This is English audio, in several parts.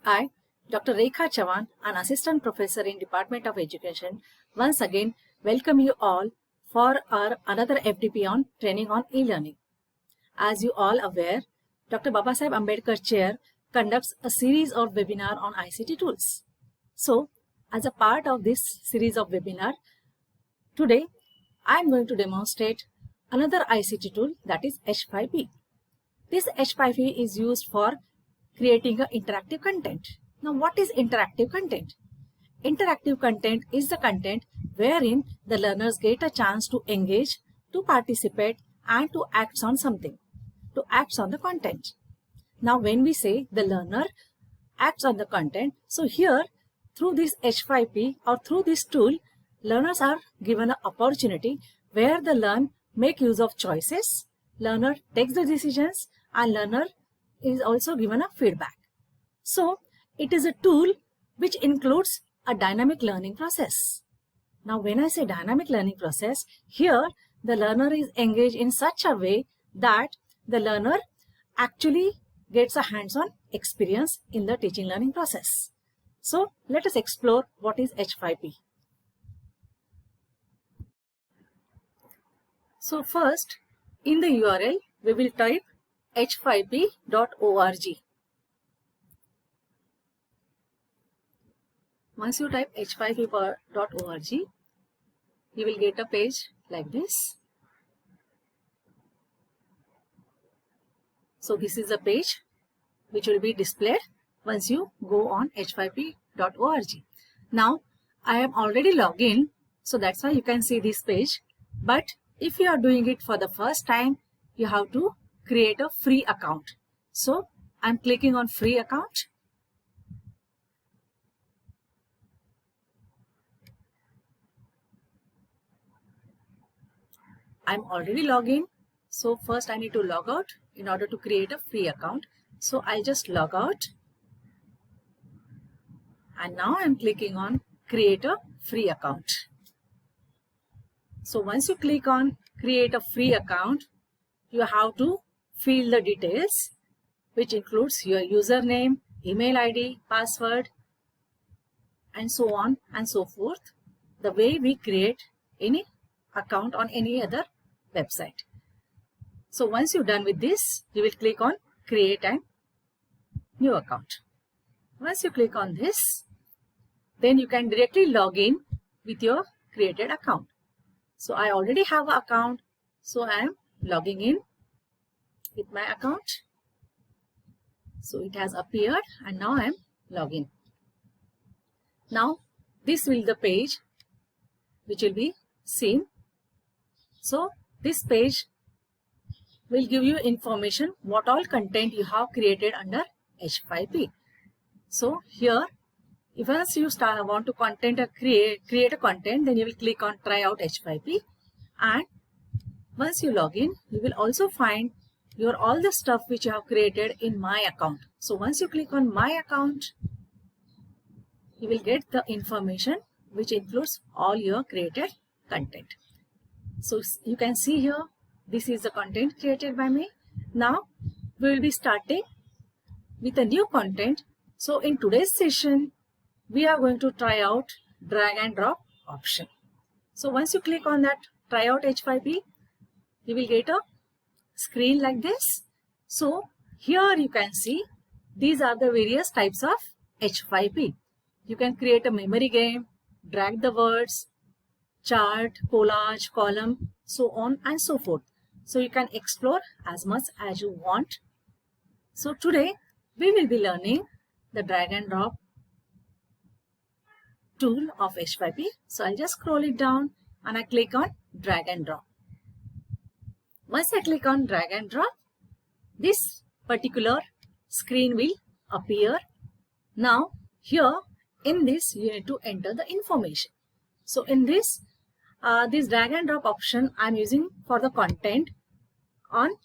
I, Dr. Rekha Chavan, an assistant professor in Department of Education, once again welcome you all for our another FDP on training on e-learning. As you all aware, Dr. Babasaheb Ambedkar Chair conducts a series of webinar on ICT tools. So, as a part of this series of webinar, today I am going to demonstrate another ICT tool, that is H5P. This H5P is used for creating an interactive content. Now, what is interactive content? Interactive content is the content wherein the learners get a chance to engage, to participate, and to act on something, to act on the content. Now, when we say the learner acts on the content, so here through this H5P or through this tool, learners are given an opportunity where the learn make use of choices, learner takes the decisions, and learner is also given a feedback. So it is a tool which includes a dynamic learning process. Now when I say dynamic learning process, here the learner is engaged in such a way that the learner actually gets a hands-on experience in the teaching learning process. So let us explore what is H5P. So first, in the URL, we will type h5p.org. Once you type h5p.org, you will get a page like this. So this is a page which will be displayed once you go on h5p.org. Now, I am already logged in, so that's why you can see this page. But if you are doing it for the first time, you have to create a free account. So I'm clicking on free account. I'm already logged in. So first I need to log out in order to create a free account. So I'll just log out. And now I'm clicking on create a free account. So once you click on create a free account, you have to fill the details, which includes your username, email ID, password, and so on and so forth, the way we create any account on any other website. So once you're done with this, you will click on create a new account. Once you click on this, then you can directly log in with your created account. So I already have an account, so I am logging in with my account. So it has appeared and now I am logging. Now this will be the page which will be seen. So this page will give you information what all content you have created under H5P. So here, if once you want to create a content, then you will click on try out H5P, and once you log in, you will also find your all the stuff which you have created in my account. So once you click on my account, you will get the information which includes all your created content. So you can see here, this is the content created by me. Now we will be starting with a new content. So in today's session, we are going to try out drag and drop option. So once you click on that try out H5P, you will get a screen like this. So here you can see these are the various types of H5P. You can create a memory game, drag the words, chart, collage, column, so on and so forth. So you can explore as much as you want. So today we will be learning the drag and drop tool of H5P. So I'll just scroll it down and I click on drag and drop. Once I click on drag and drop, this particular screen will appear. Now here in this you need to enter the information. So in this drag and drop option I'm using for the content on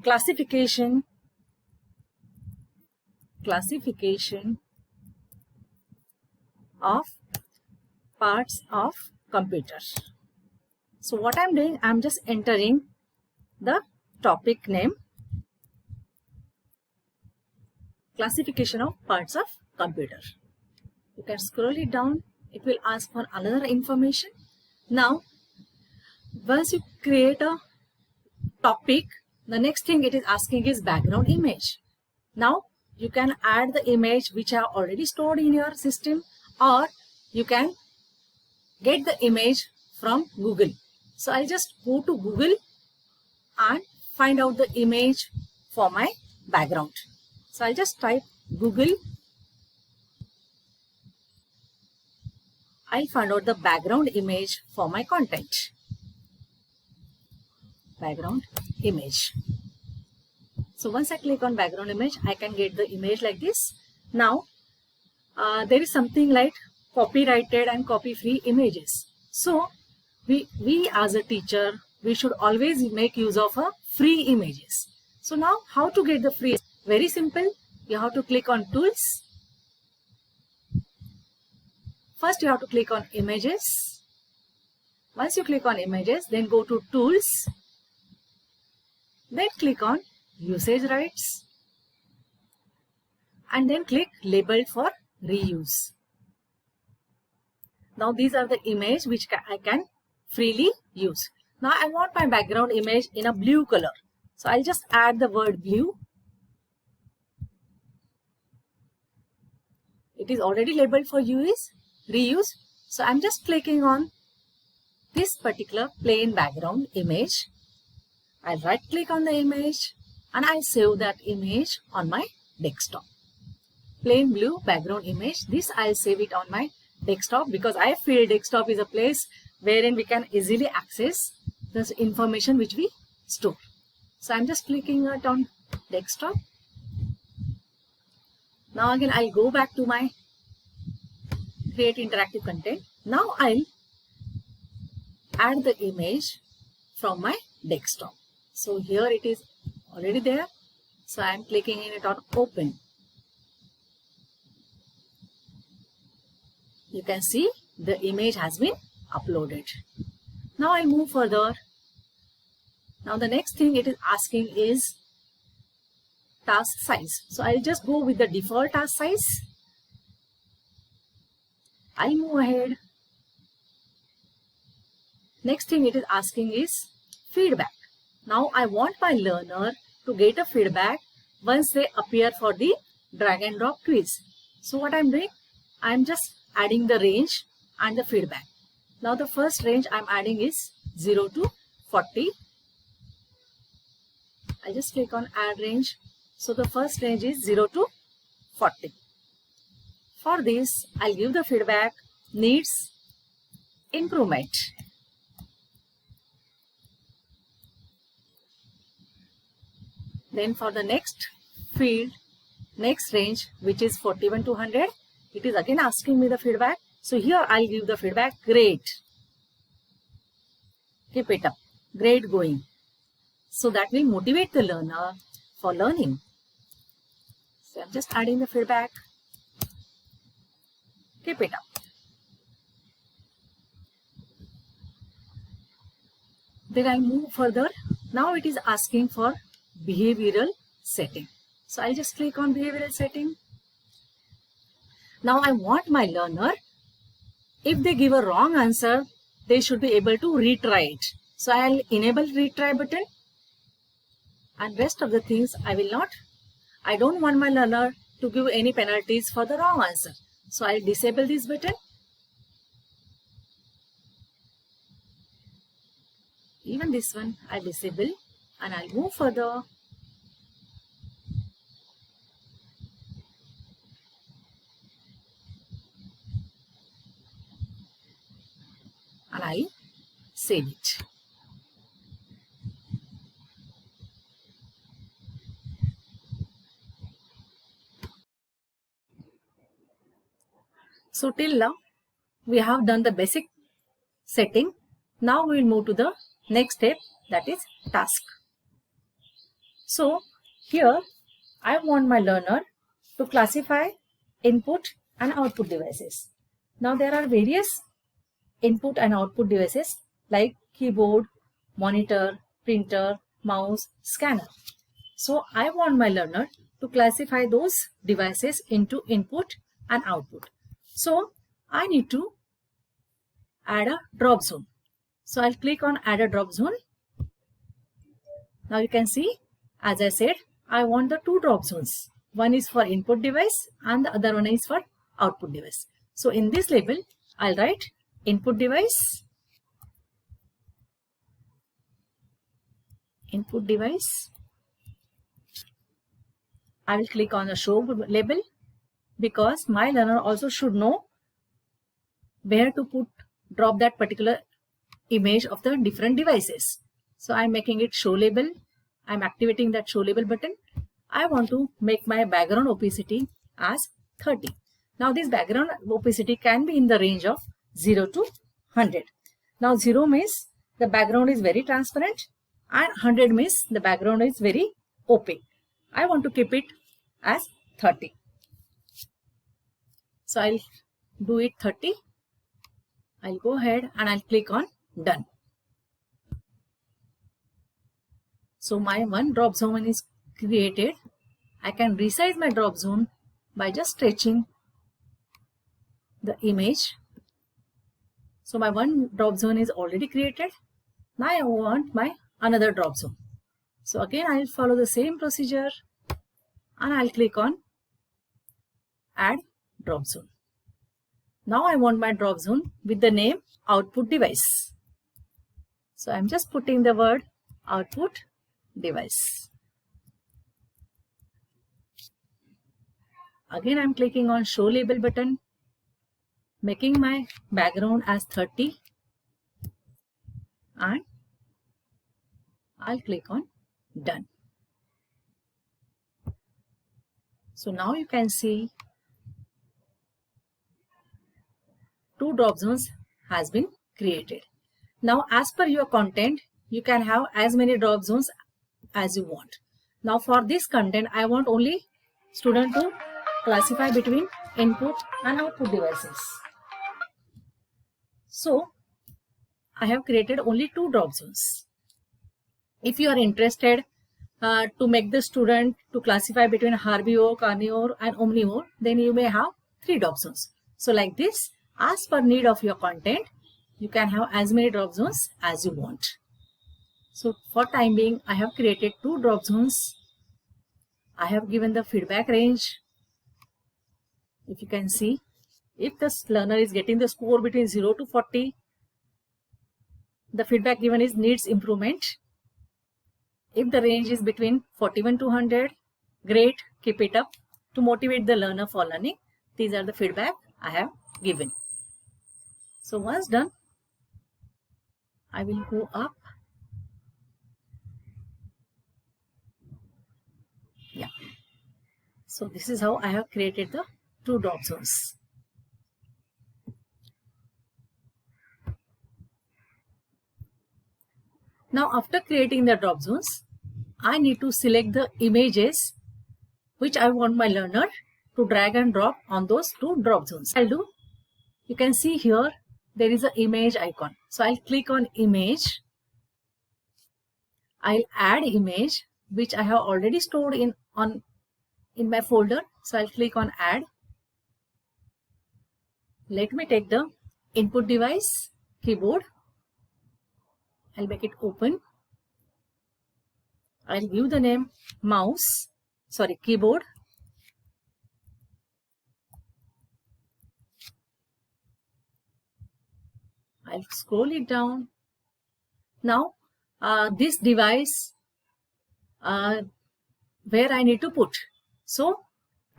classification of parts of computers. So what I'm doing, I'm just entering the topic name classification of parts of computer. You can scroll it down. It will ask for another information. Now, once you create a topic, the next thing it is asking is background image. Now, you can add the image which are already stored in your system, or you can get the image from Google. So I'll just go to Google and find out the image for my background. So I'll just type Google. I'll find out the background image for my content. Background image. So once I click on background image, I can get the image like this. Now, there is something like copyrighted and copy-free images. So we as a teacher, we should always make use of free images. So now how to get the free? Very simple. You have to click on tools. First you have to click on images. Once you click on images, then go to tools. Then click on usage rights. And then click labeled for reuse. Now these are the image which I can freely use. Now I want my background image in a blue color. So I'll just add the word blue. It is already labeled for reuse. So I'm just clicking on this particular plain background image. I'll right click on the image and I'll save that image on my desktop. Plain blue background image. This I'll save it on my desktop because I feel desktop is a place wherein we can easily access this information which we store. So I'm just clicking it on desktop. Now again I'll go back to my create interactive content. Now I'll add the image from my desktop. So here it is already there. So I'm clicking in it on open. You can see the image has been uploaded. Now I'll move further. Now the next thing it is asking is task size. So I'll just go with the default task size. I'll move ahead. Next thing it is asking is feedback. Now I want my learner to get a feedback once they appear for the drag and drop quiz. So what I'm doing, I'm just adding the range and the feedback. Now the first range I'm adding is 0 to 40. I just click on add range. So the first range is 0 to 40. For this, I'll give the feedback needs improvement. Then for the next field, next range, which is 41 to 100, it is again asking me the feedback. So here I'll give the feedback great. Keep it up. Great going. So that will motivate the learner for learning. So I'm just adding the feedback. Keep it up. Then I'll move further. Now it is asking for behavioral setting. So I'll just click on behavioral setting. Now I want my learner, if they give a wrong answer, they should be able to retry it. So I'll enable retry button. And rest of the things I will not. I don't want my learner to give any penalties for the wrong answer. So I'll disable this button. Even this one I disable and I'll move further. And I'll save it. So till now, we have done the basic setting. Now we will move to the next step, that is task. So here I want my learner to classify input and output devices. Now there are various input and output devices like keyboard, monitor, printer, mouse, scanner. So I want my learner to classify those devices into input and output. So I need to add a drop zone. So I'll click on add a drop zone. Now you can see, as I said, I want the two drop zones. One is for input device and the other one is for output device. So in this label, I'll write input device, input device. I will click on the show label because my learner also should know where to drop that particular image of the different devices. So I'm making it show label. I'm activating that show label button. I want to make my background opacity as 30. Now this background opacity can be in the range of 0 to 100. Now 0 means the background is very transparent and 100 means the background is very opaque. I want to keep it as 30. So I'll do it 30. I'll go ahead and I'll click on done. So my one drop zone is created. I can resize my drop zone by just stretching the image. So my one drop zone is already created. Now I want my another drop zone. So again I'll follow the same procedure and I'll click on add drop zone. Now I want my drop zone with the name output device. So I'm just putting the word output device. Again I'm clicking on show label button, making my background as 30 and I'll click on done. So now you can see two drop zones has been created. Now as per your content, you can have as many drop zones as you want. Now for this content, I want only student to classify between input and output devices. So I have created only two drop zones. If you are interested to make the student to classify between herbivore, carnivore and omnivore, then you may have three drop zones. So like this, as per need of your content, you can have as many drop zones as you want. So for time being, I have created two drop zones. I have given the feedback range. If you can see, if the learner is getting the score between 0 to 40, the feedback given is needs improvement. If the range is between 41 to 100, great, keep it up to motivate the learner for learning. These are the feedback I have given. So once done, I will go up. Yeah. So this is how I have created the two drop zones. Now after creating the drop zones, I need to select the images which I want my learner to drag and drop on those two drop zones. I'll do, you can see here there is an image icon. So I'll click on image. I'll add image which I have already stored in my folder. So I'll click on add. Let me take the input device, keyboard. I'll make it open. I'll give the name keyboard. I'll scroll it down. Now this device where I need to put. So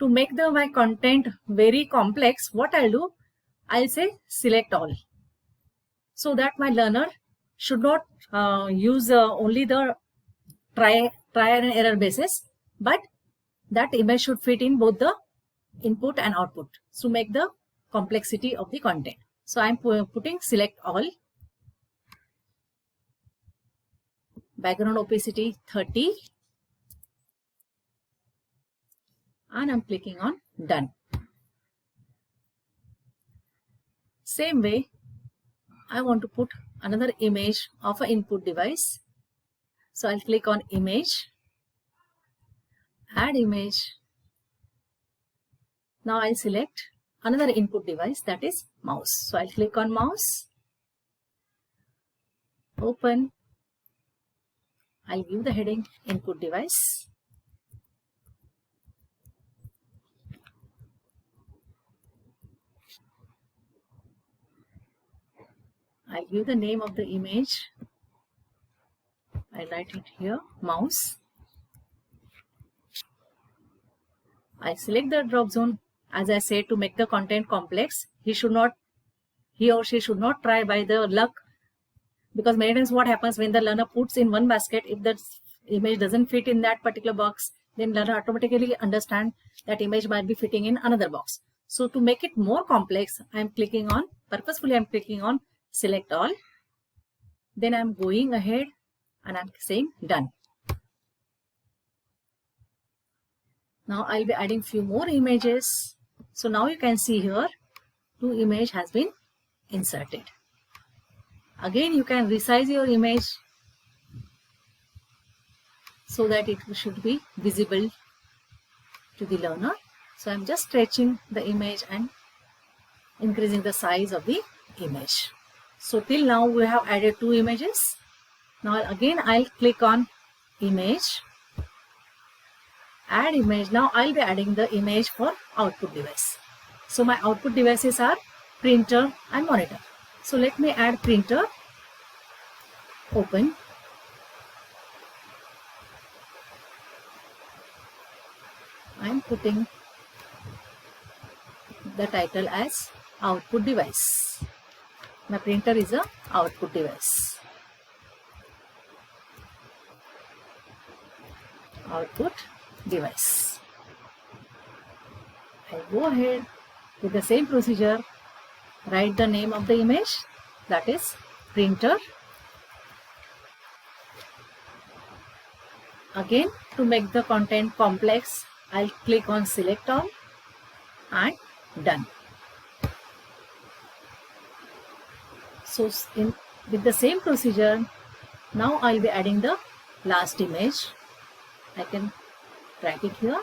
to make my content very complex, what I'll do, I'll say select all. So that my learner should not use only the try and error basis, but that image should fit in both the input and output to make the complexity of the content. So I'm putting select all. Background opacity 30. And I'm clicking on done. Same way, I want to put another image of an input device. So I'll click on image. add image. Now I'll select another input device, that is mouse. So I'll click on mouse, open. I'll give the heading input device. I'll give the name of the image. I'll write it here, mouse. I select the drop zone. As I said, to make the content complex, he or she should not try by the luck, because many times what happens when the learner puts in one basket, if the image doesn't fit in that particular box, then learner automatically understand that image might be fitting in another box. So to make it more complex, purposefully I'm clicking on select all. Then I'm going ahead and I'm saying done. Now I'll be adding few more images. So now you can see here 2 images has been inserted. Again, you can resize your image so that it should be visible to the learner. So I'm just stretching the image and increasing the size of the image. So till now we have added 2 images. Now again I'll click on image, add image. Now I'll be adding the image for output device. So my output devices are printer and monitor. So let me add printer, open. I'm putting the title as output device. My printer is a output device. Output device. I go ahead with the same procedure, write the name of the image, that is printer. Again, to make the content complex, I'll click on select all and done. So with the same procedure, now I'll be adding the last image. I can drag it here.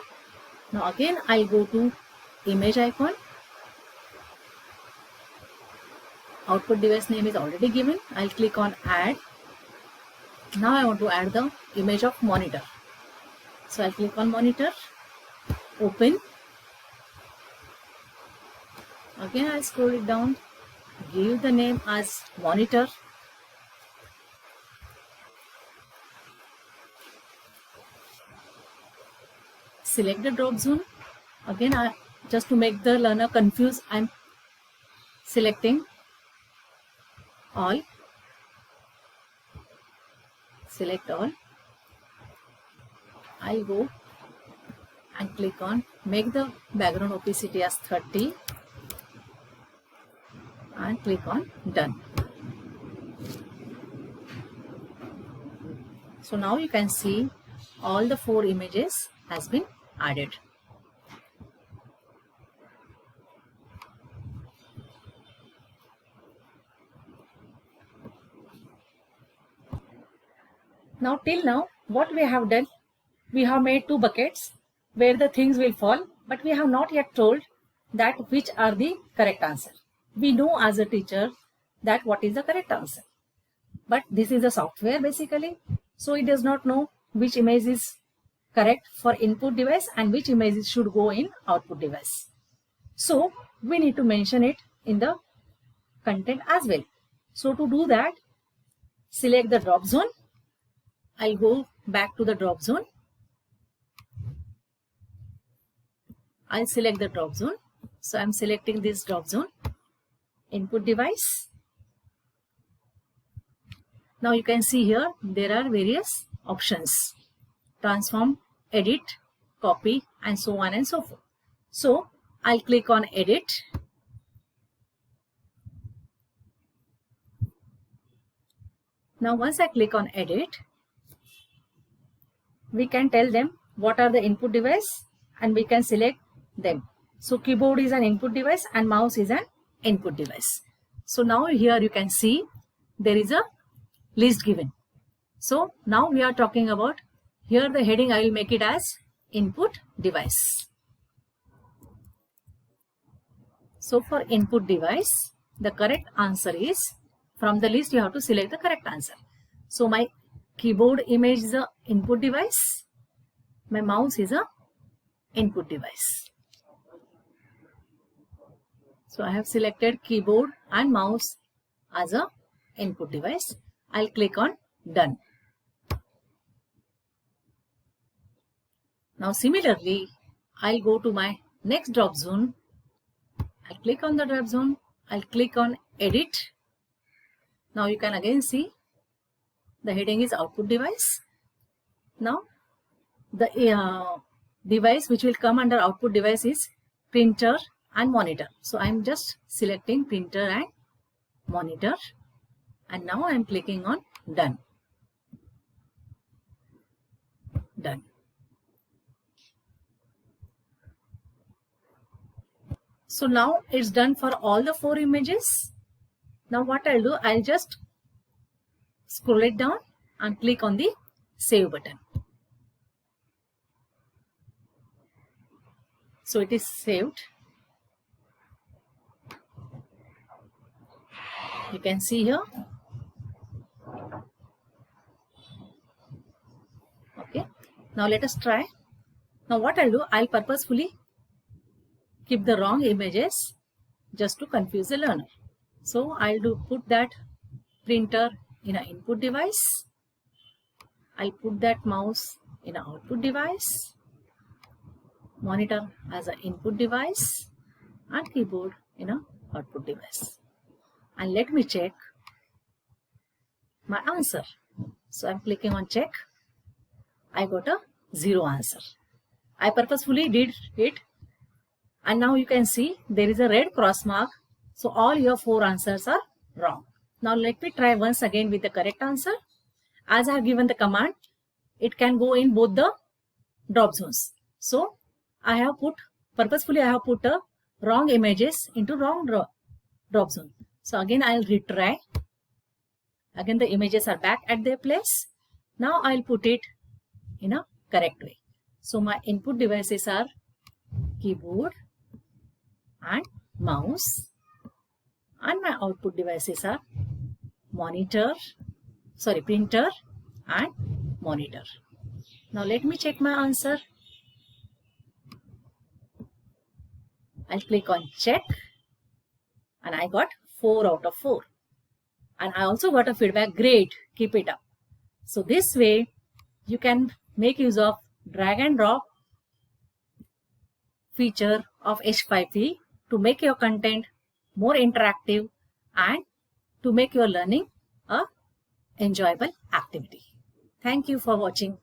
Now again I'll go to image icon. Output device name is already given. I'll click on add. Now I want to add the image of monitor. So I'll click on monitor, open. Again I'll scroll it down, give the name as monitor. Select the drop zone. Again, just to make the learner confused, I'm selecting all. Select all. I'll go and click on make the background opacity as 30 and click on done. So now you can see all the 4 images has been added. Now till now what we have done, we have made 2 buckets where the things will fall, but we have not yet told that which are the correct answer. We know as a teacher that what is the correct answer, but this is a software basically, so it does not know which image is correct for input device and which images should go in output device. So we need to mention it in the content as well. So to do that, select the drop zone. I'll go back to the drop zone. I'll select the drop zone. So I'm selecting this drop zone, input device. Now you can see here there are various options: transform, edit, copy, and so on and so forth. So I'll click on edit. Now once I click on edit, we can tell them what are the input device and we can select them. So keyboard is an input device and mouse is an input device. So now here you can see there is a list given. So now we are talking about, here the heading I will make it as input device. So for input device, the correct answer is, from the list you have to select the correct answer. So my keyboard image is a input device. My mouse is a input device. So I have selected keyboard and mouse as a input device. I'll click on done. Now similarly, I'll go to my next drop zone. I'll click on the drop zone. I'll click on edit. Now you can again see the heading is output device. Now the device which will come under output device is printer and monitor. So I'm just selecting printer and monitor, and now I'm clicking on done. Done. So now it's done for all the 4 images. Now what I'll do, I'll just scroll it down and click on the save button. So it is saved. You can see here. Okay. Now let us try. Now what I'll do, I'll purposefully keep the wrong images just to confuse the learner. So I'll put that printer in an input device. I'll put that mouse in an output device, monitor as an input device, and keyboard in an output device. And let me check my answer. So I'm clicking on check. I got a 0 answer. I purposefully did it, and now you can see there is a red cross mark. So all your 4 answers are wrong. Now let me try once again with the correct answer. As I have given the command, it can go in both the drop zones. So I have purposefully put wrong images into wrong drop zone. So again I'll retry. Again the images are back at their place. Now I'll put it in a correct way. So my input devices are keyboard and mouse, and my output devices are printer and monitor. Now let me check my answer. I'll click on check, and I got 4 out of 4. And I also got a feedback, great, keep it up. So this way you can make use of drag and drop feature of H5P to make your content more interactive and to make your learning a enjoyable activity. Thank you for watching.